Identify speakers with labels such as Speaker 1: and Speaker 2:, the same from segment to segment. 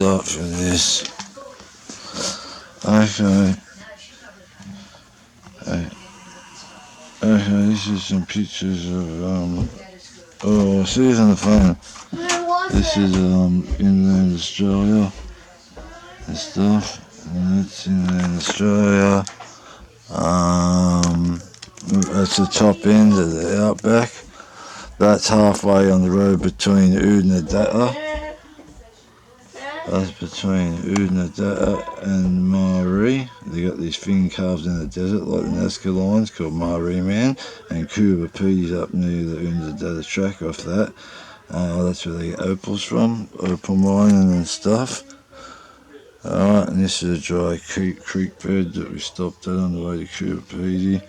Speaker 1: Start for this. Okay. Okay, this is some pictures of oh, see it on the phone. This is inland Australia and stuff. And that's inland Australia. That's the top end of the outback. That's halfway on the road between Oodnadatta. That's between Oodnadatta and Maree. They got this thing carved in the desert like the Nazca lines called Maree Man, and Kuba P's up near the Oodnadatta track off that. That's where they get opals from, opal mining and stuff. Alright, and this is a dry creek bed that we stopped at on the way to Kuba P's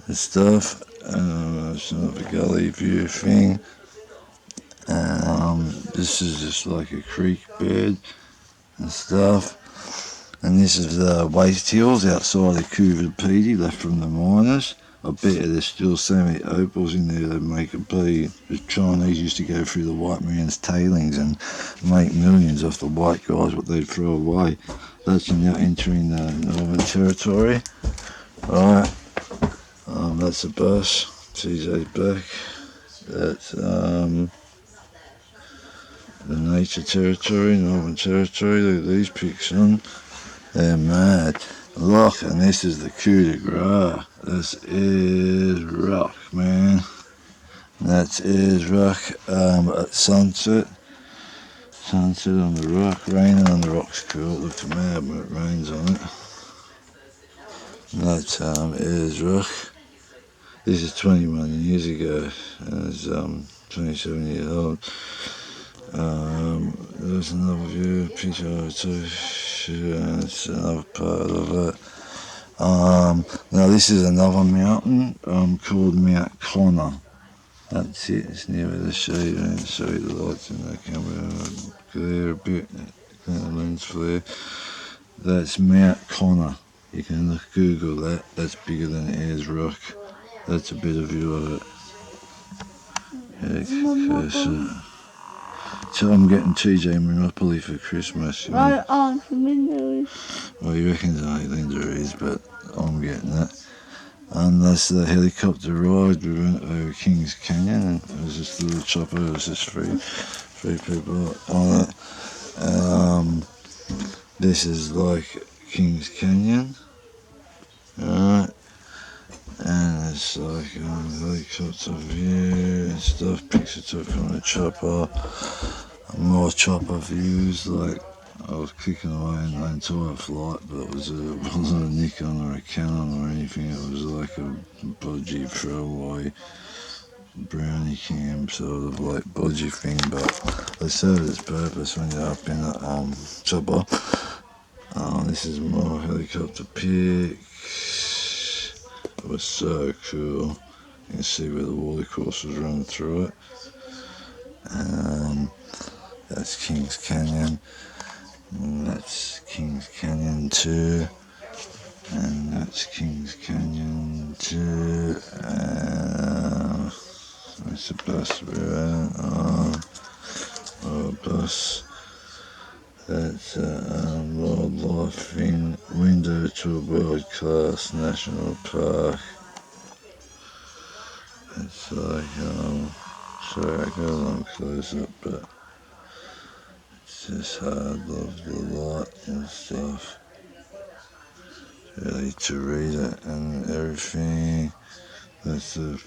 Speaker 1: and stuff. It's another gully view thing. This is just like a creek bed and stuff. And this is the waste hills outside of Kuva Pedy left from the miners. I bet you there's still so many opals in there that make it be. The Chinese used to go through the white man's tailings and make millions off the white guys what they'd throw away. That's now entering the Northern Territory. Alright, that's a bus. CJ's back. That's the Nature Territory, Northern Territory. Look at these pics on. They're mad. Look, and this is the coup de grace. This is rock, man. That is rock at sunset. Sunset on the rock, raining on the rock's cool. It looks mad when it rains on it. That is rock. This is 21 years ago, and it's 27 years old. There's another view, picture too. It's another part of it. Now this is another mountain called Mount Connor. That's it. It's near the shade. I didn't show you the lights in the camera. Glare a bit. The lens flare. That's Mount Connor. You can Google that. That's bigger than Ayers Rock. That's a better view of it. Yeah, so I'm getting TJ Monopoly for Christmas.
Speaker 2: Right on the windows.
Speaker 1: Well, you reckon Linda is, but I'm getting that. And that's the helicopter ride. We went over Kings Canyon, and it was this little chopper. It was just three people on it. This is like Kings Canyon. Alright. And it's like helicopter view and stuff. Picture took from the chopper. More chopper views. Like I was clicking away in the entire flight, but it wasn't a Nikon or a Canon or anything. It was like a budgie throwaway brownie cam sort of like budgie thing, but they serve its purpose when you're up in a chopper. This is more helicopter pic. It was so cool. You can see where the watercourse was running through it. That's Kings Canyon. And that's Kings Canyon 2. And that's Kings Canyon 2. That's the bus we're at. Bus. That's wildlife window to a world-class national park. It's like, sorry I got a long close up, but it's just hard, love the light and stuff. Really to read it and everything. That's the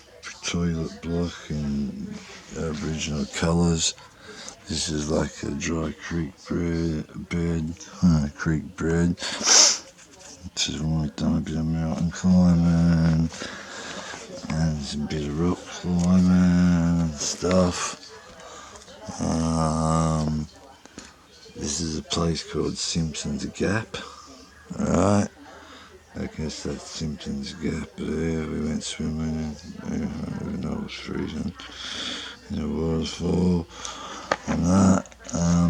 Speaker 1: toilet block in Aboriginal colours. This is like a dry creek creek bed. This is when we've done a bit of mountain climbing and a bit of rock climbing and stuff. This is a place called Simpson's Gap. Alright, I guess that's Simpson's Gap there. We went swimming, even though it was freezing, in a waterfall. And that.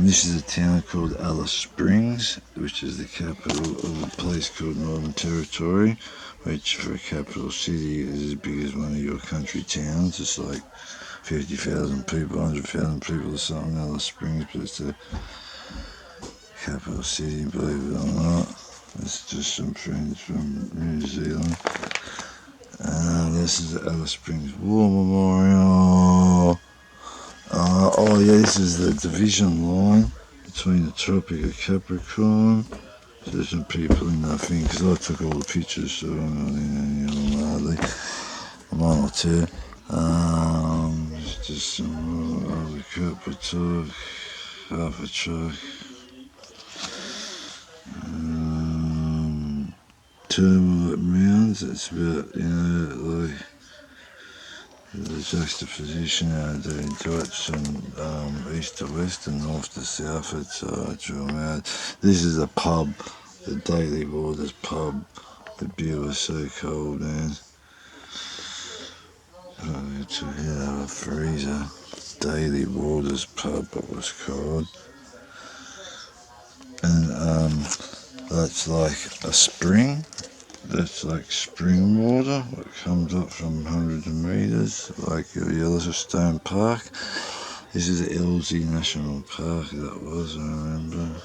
Speaker 1: This is a town called Alice Springs, which is the capital of a place called Northern Territory, which for a capital city is as big as one of your country towns. It's like 50,000 people, 100,000 people or something, Alice Springs, but it's capital city, believe it or not. It's just some friends from New Zealand. This is the Alice Springs War Memorial. Oh yeah, this is the division line between the Tropic of Capricorn. So there's some people in that thing, because I took all the pictures, so I'm not in any of them hardly. One or two. Just some other copper talk, half a truck. Terminal mounds, it's about, like the juxtaposition how they do it from east to west and north to south. It's real mad. This is a pub, the Daily Waters pub. The beer was so cold, man. I took it out of a freezer. Daily Waters pub, it was called. And that's like a spring. That's like spring water, what comes up from hundreds of meters, like your Yellowstone Park. This is Elsie National Park, that was, I remember. I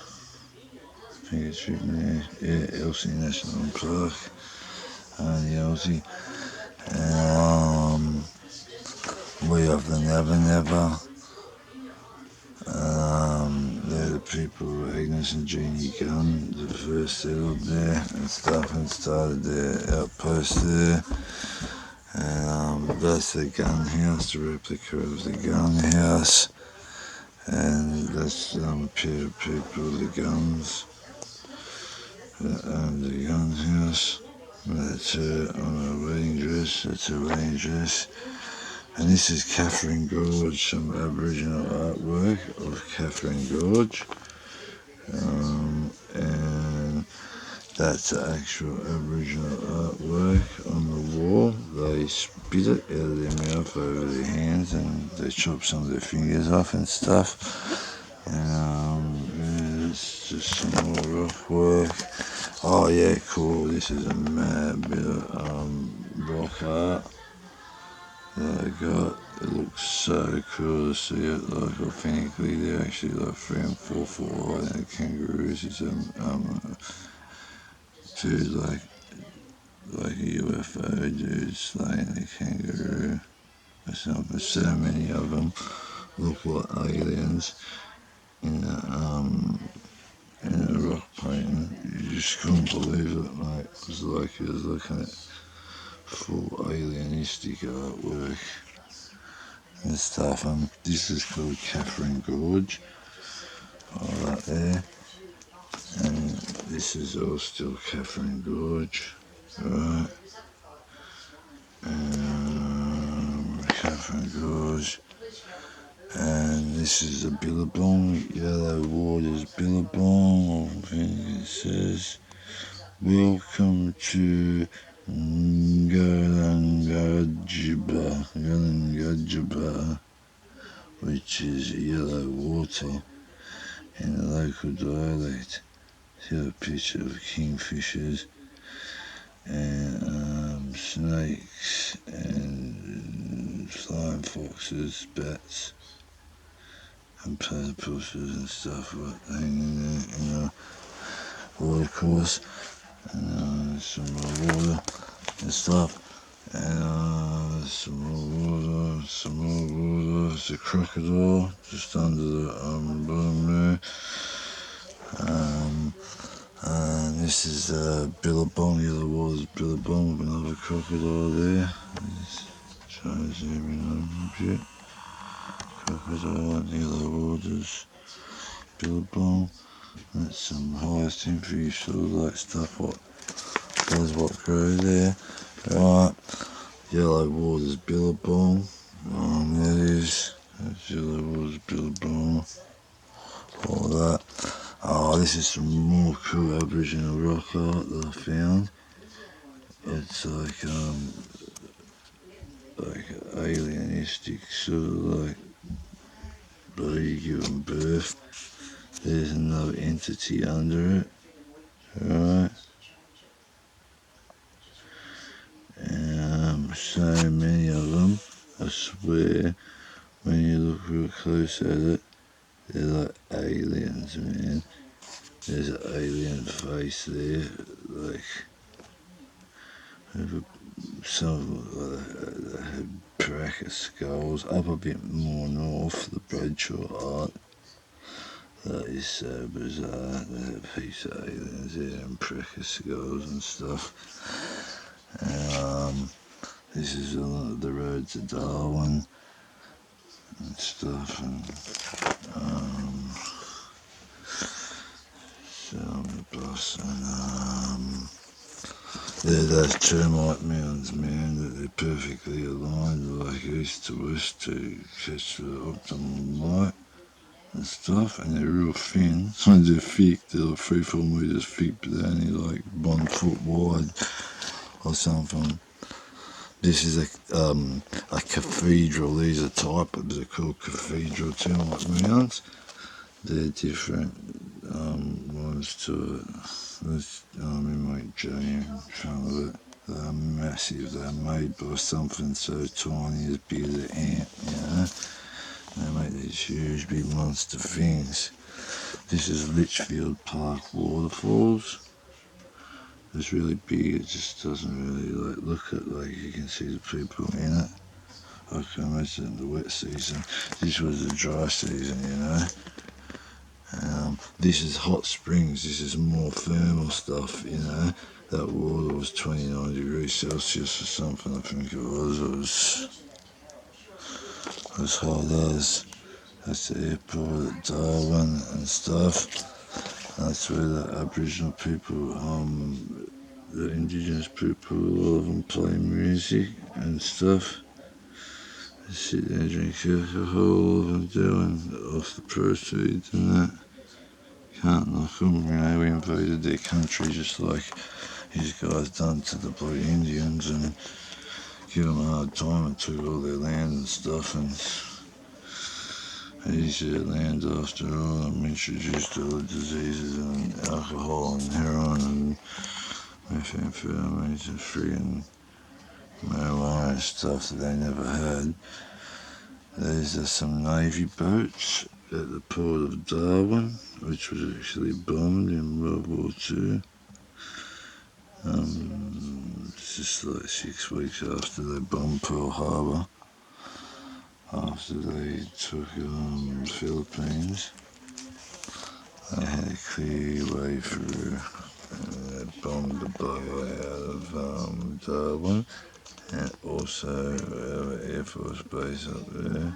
Speaker 1: think it's written there. Yeah, Elsie National Park. The Elsie. We have the Never Never. They're the people, Agnes and Jeannie Gunn, the first settled there and stuff, and started their outpost there. And that's the gun house, the replica of the gun house. And that's a pair of people, the guns, that own the gun house. That's her on her wedding dress, that's her wedding dress. And this is Catherine Gorge, some Aboriginal artwork of Catherine Gorge. And that's the actual Aboriginal artwork on the wall. They spit it out of their mouth over their hands and they chop some of their fingers off and stuff. And it's just some more rock work. Oh yeah, cool. This is a mad bit of rock art that I got. It looks so cool to see it, like authentically. They're actually like 3 and 4 foot wide, and kangaroos is dude like a UFO dude slaying a kangaroo or something. So many of them look like aliens in a rock painting. You just couldn't believe it, mate. It was like you was looking at full alienistic artwork and stuff. This is called Catherine Gorge, all that there. And this is all still Catherine Gorge, right? Catherine Gorge. And this is a billabong, Yellow Waters billabong. I think it says, "Welcome to Ngarangajiba, which is yellow water in the local dialect." Here's a picture of kingfishers and snakes and flying foxes, bats and platypuses and stuff hanging there in the water course. And some more water and stuff. And some more water. It's a crocodile just under the bottom there. And this is Billabong, Yellow Waters Billabong, with another crocodile there. Just trying to zoom in on a bit. Crocodile, Yellow Waters Billabong. That's some hyacinth fish, all that stuff. What grows there. Right, Yellow Waters Billabong. That is. That's Yellow Waters Billabong. All that. Oh, this is some more cool Aboriginal rock art that I found. It's like alienistic, sort of like body giving birth. There's another entity under it, right? And so many of them, I swear, when you look real close at it, they're like aliens, man. There's an alien face there, like some that had bracket skulls. Up a bit more north, the Bradshaw art. That is so bizarre. They have heaps of aliens there and bracket skulls and stuff. This is the road to Darwin and stuff, and so on the bus, and those termite mounds, man, that they're perfectly aligned, like east to west, to catch the optimum light and stuff, and they're real thin. So they're thick, they're like 3-4 metres thick, but they're only like 1 foot wide or something. This is a cathedral. These are type of, they're called cathedral termite mounds. They're different ones to it. There's like Jane in front of it. They're massive. They're made by something so tiny as big as an ant, you know. They make these huge, big monster things. This is Litchfield Park Waterfalls. It's really big. It just doesn't really look at you can see the people in it. I can imagine in the wet season. This was the dry season, you know. This is hot springs. This is more thermal stuff, you know. That water was 29 degrees Celsius or something, I think it was. It was hot as. That's the airport at Darwin and stuff. That's where the Aboriginal people, the indigenous people, a lot of them play music and stuff. They sit there and drink alcohol, all of them doing off the proceeds and that. Can't knock them, you know. We invaded their country just like these guys done to the bloody Indians and give them a hard time and took all their land and stuff, and it's their land after all, and introduced all the diseases and alcohol and heroin and methamphetamines and freaking marijuana and stuff that they never had. These are some Navy boats at the port of Darwin, which was actually bombed in World War II. It's just like 6 weeks after they bombed Pearl Harbor, after they took the Philippines. They had a clear way through, and they bombed the boat out of Darwin, and also our Air Force base up there.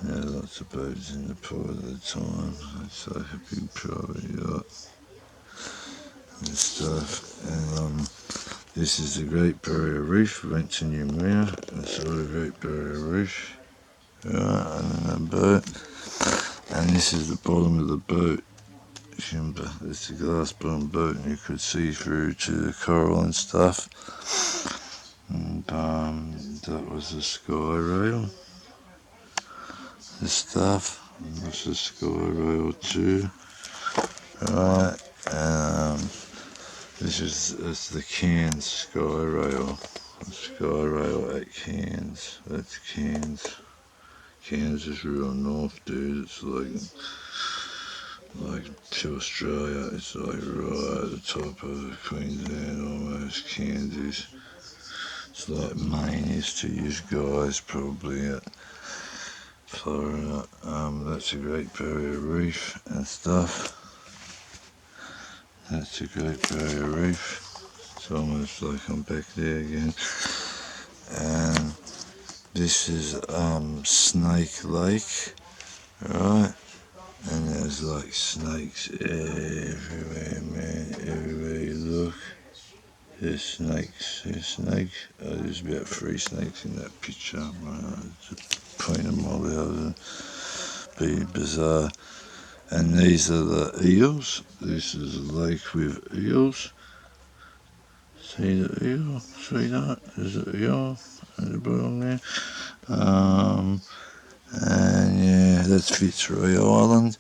Speaker 1: There were lots of boats in the port at the time. It's like a big private yacht and stuff. And this is the Great Barrier Reef. We went to New Mia and saw the Great Barrier Reef. Right, and then a boat. And this is the bottom of the boat. Kimba. It's a glass bottom boat, and you could see through to the coral and stuff. And that was the sky rail. The stuff. And that's the sky rail too. Right, and this is the Cairns sky rail. The sky rail at Cairns. That's Cairns. Cairns is real north, dude. It's like to Australia. It's like right at the top of Queensland, almost. Cairns. It's like Maine is to you guys, probably at Florida. That's a Great Barrier Reef and stuff. That's a Great Barrier Reef. It's almost like I'm back there again. And this is Snake Lake, right? And there's like snakes everywhere, man. Everywhere you look, there's snakes. There's about 3 snakes in that picture. Just point them all out and be bizarre. And these are the eels. This is a lake with eels. See the eel? See that? There's an eel at the bottom there. And yeah, that's Fitzroy Island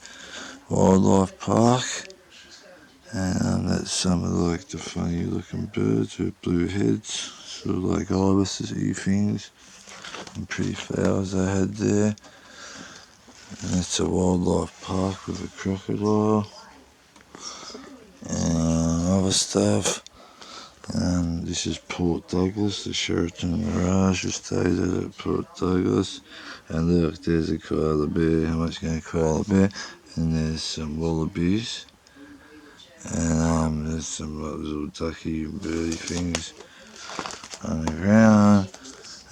Speaker 1: Wildlife Park. And that's some of the funny looking birds with blue heads, sort of like ibis-y things, and pretty flowers they had there. And that's a wildlife park with a crocodile. and other stuff. This is Port Douglas, the Sheraton Mirage. We stayed at Port Douglas. And look, there's a koala bear. How much going to koala bear? And there's some wallabies. And there's some little ducky birdie things on the ground.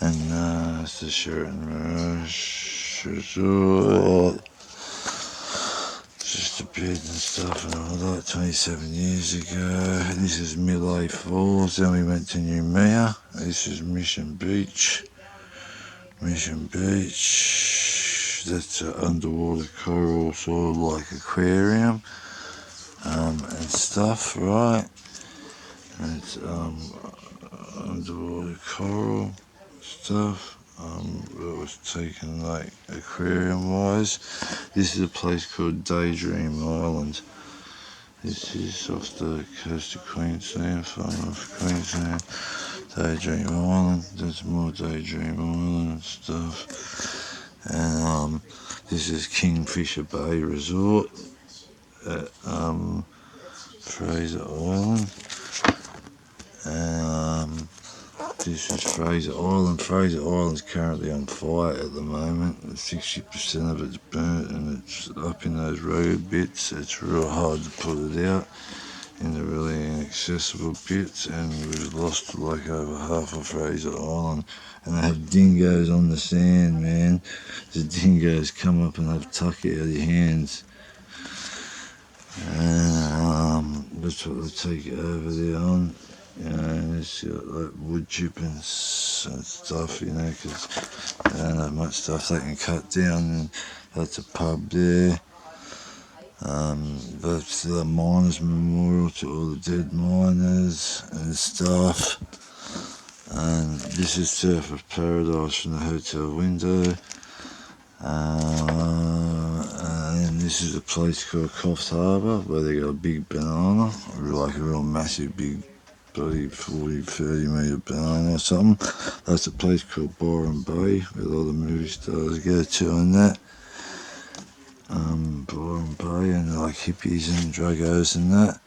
Speaker 1: And it's the Sheraton Mirage Resort. Just a bed and stuff and all that, 27 years ago. This is Millay Falls, then we went to Noumea. This is Mission Beach. Mission Beach, that's an underwater coral, sort of like aquarium, and stuff, right? And it's underwater coral stuff. It was taken like aquarium-wise. This is a place called Daydream Island. This is off the coast of Queensland, far off Queensland. Daydream Island, there's more Daydream Island stuff. And this is Kingfisher Bay Resort at Fraser Island. And this is Fraser Island. Fraser Island's currently on fire at the moment. 60% of it's burnt and it's up in those road bits. It's real hard to put it out in the really inaccessible bits, and we've lost like over half of Fraser Island. And they have dingoes on the sand, man. The dingoes come up and they've tuck it out of your hands. And that's what they take it over there on. You know, and it's got like wood chipping and stuff, you know, because they don't have much stuff they can cut down. And that's a pub there. That's the miners' memorial to all the dead miners and stuff. And this is Surfer's Paradise from the hotel window. And this is a place called Coffs Harbour where they got a big banana, like a real massive big bloody 40, 30 metre banana or something. That's a place called Byron Bay where a lot of movie stars go to and that. Byron Bay and like hippies and druggos and that.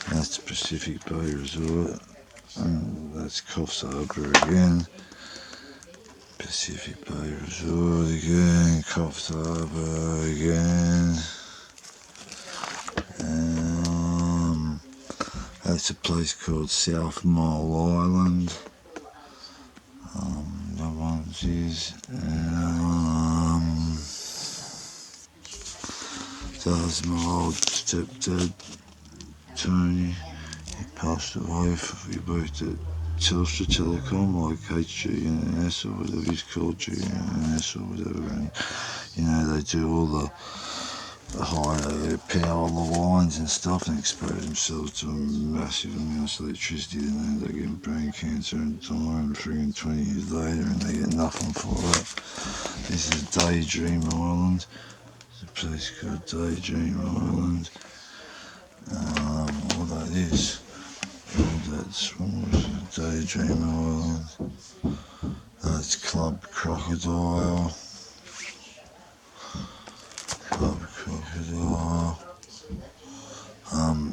Speaker 1: And that's the Pacific Bay Resort. And that's Coffs Harbour again. Pacific Bay Resort again. Coffs Harbour again. That's a place called South Mole Island. That one's is. That's my old stepdad, Tony. He passed away. We worked at Telstra Telecom, like HG&S or whatever he's called, G&S or whatever. And, you know, they do all the high power lines and stuff and expose themselves to massive amounts of electricity, and then they get brain cancer and die, and friggin' 20 years later and they get nothing for it. This is Daydream Island. There's a place called Daydream Island. All that is. That's Daydream Island. That's Club Crocodile. Club Crocodile.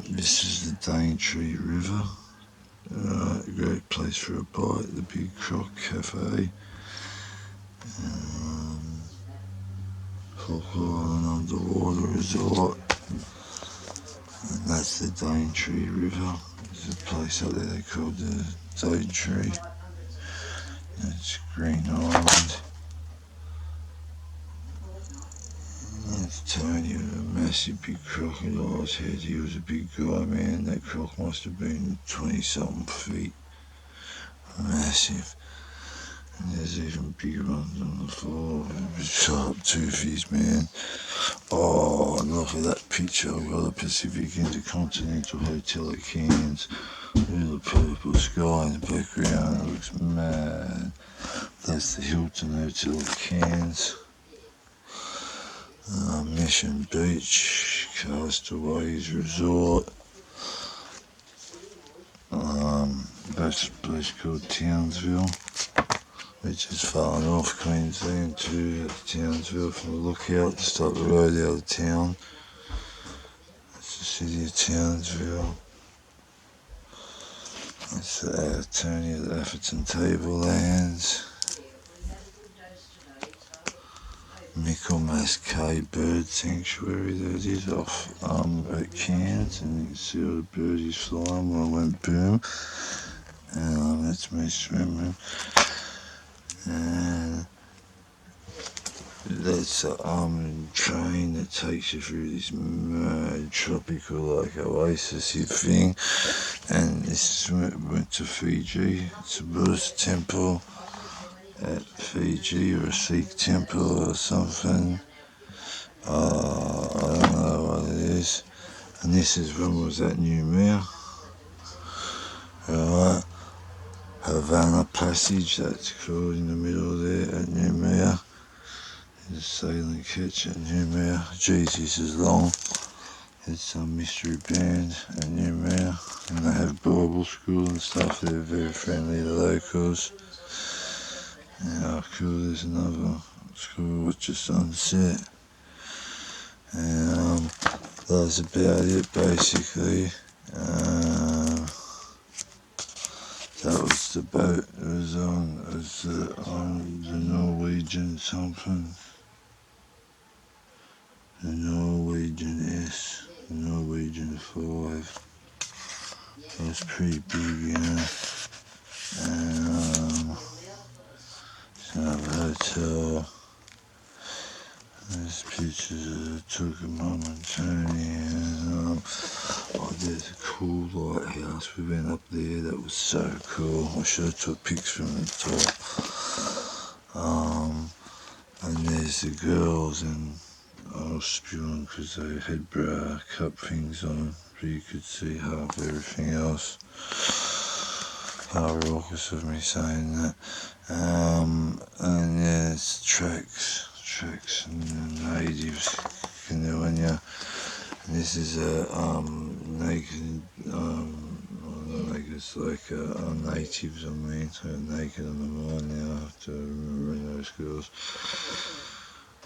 Speaker 1: This is the Daintree River. A great place for a bite. The Big Croc Cafe. Cock Island Underwater Resort. And that's the Daintree River. There's a place out there they call the Daintree. That's Green Island. That's Tony with a massive big crocodile's head. He was a big guy, man. That croc must have been 20-something feet. Massive. And there's even bigger ones on the floor. Sharp toothies, man. Oh, and look at that picture. I've got a Pacific Intercontinental Hotel at Cairns. With a purple sky in the background. It looks mad. That's the Hilton Hotel at Cairns. Mission Beach, Castaways Resort. That's a place called Townsville, which is far north Queensland too. That's Townsville from the lookout, just up the road out of town. That's the City of Townsville. That's the Attorney of the Atherton Tablelands. Michaelmas Cay Bird Sanctuary, that is off at Cairns, and you can see all the birdies flying when I went boom. That's me swimming. And that's the train that takes you through this mad tropical like oasis thing. And this went to Fiji. It's a Buddhist temple at Fiji, or a Sikh temple or something. I don't know what it is. And this is when I was at Noumea. Right. Havana Passage, that's called, in the middle there at Noumea. There's a sailing catch at Noumea. Jesus is long. It's some mystery band at Noumea. And they have Bible school and stuff. They're very friendly to locals. Yeah, cool. There's another school with the sunset. And that's about it, basically. That was the boat. It was on the Norwegian something. The Norwegian S, the Norwegian 5. It was pretty big, you know. And some hotel. There's pictures that I took a momentarily. And there's a cool lighthouse. We went up there. That was so cool. I should have took pics from the top. And there's the girls, and I was spewing because they had bra cup things on, but you could see half everything else. How raucous of me saying that. And yeah, it's tracks and the natives canoeing you. And this is a naked, it's like natives, I mean, so naked on the mine now after remembering those girls.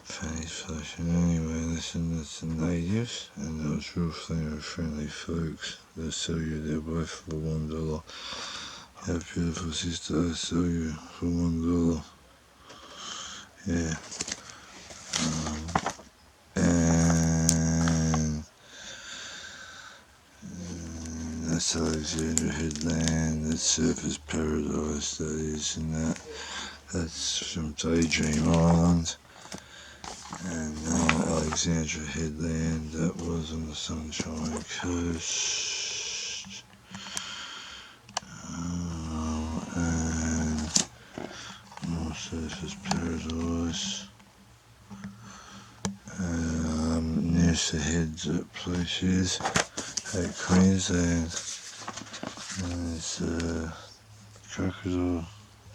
Speaker 1: Fanny's fashion. Anyway, listen, that's the natives, and those real friendly folks. They'll sell you their wife for $1. Yeah, beautiful sister, I'll sell you for $1. Yeah. And that's Alexandria Headland, that's Surfers Paradise, that is, and that's from Daydream Island. And Alexandria Headland, that was on the Sunshine Coast. And more Surfers Paradise. Nearest the heads that place is at Queensland. And it's crocodile.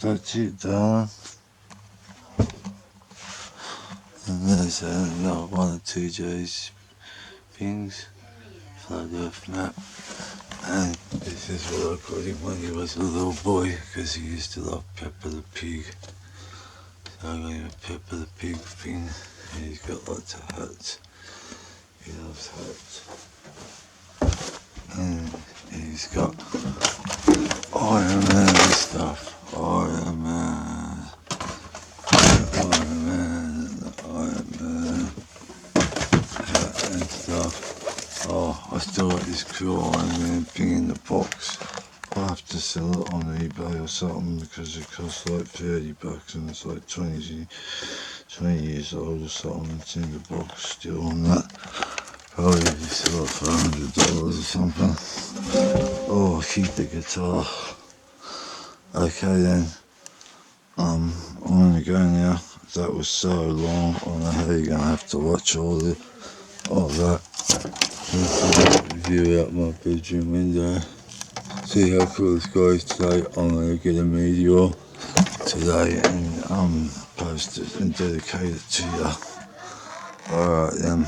Speaker 1: That's it, darling. And there's another one of TJ's things, flag earth map. And this is what I got him when he was a little boy, because he used to love Peppa the Pig. So I got him a Peppa the Pig thing, and he's got lots of hats. He loves hats. And he's got Iron Man stuff. Iron Man. And stuff. Oh, I still got this cool Iron Man thing in the box. I'll have to sell it on eBay or something, because it costs like $30 and it's like 20 years old or something. It's in the box still on that. Probably sell it for $100 or something. Oh, keep the guitar. Okay then. I'm gonna go now. That was so long. I don't know how you're gonna have to watch all that. View out my bedroom window. See how cool this guy is today. I'm gonna get a meteor today and post it and dedicate it to you. Alright then.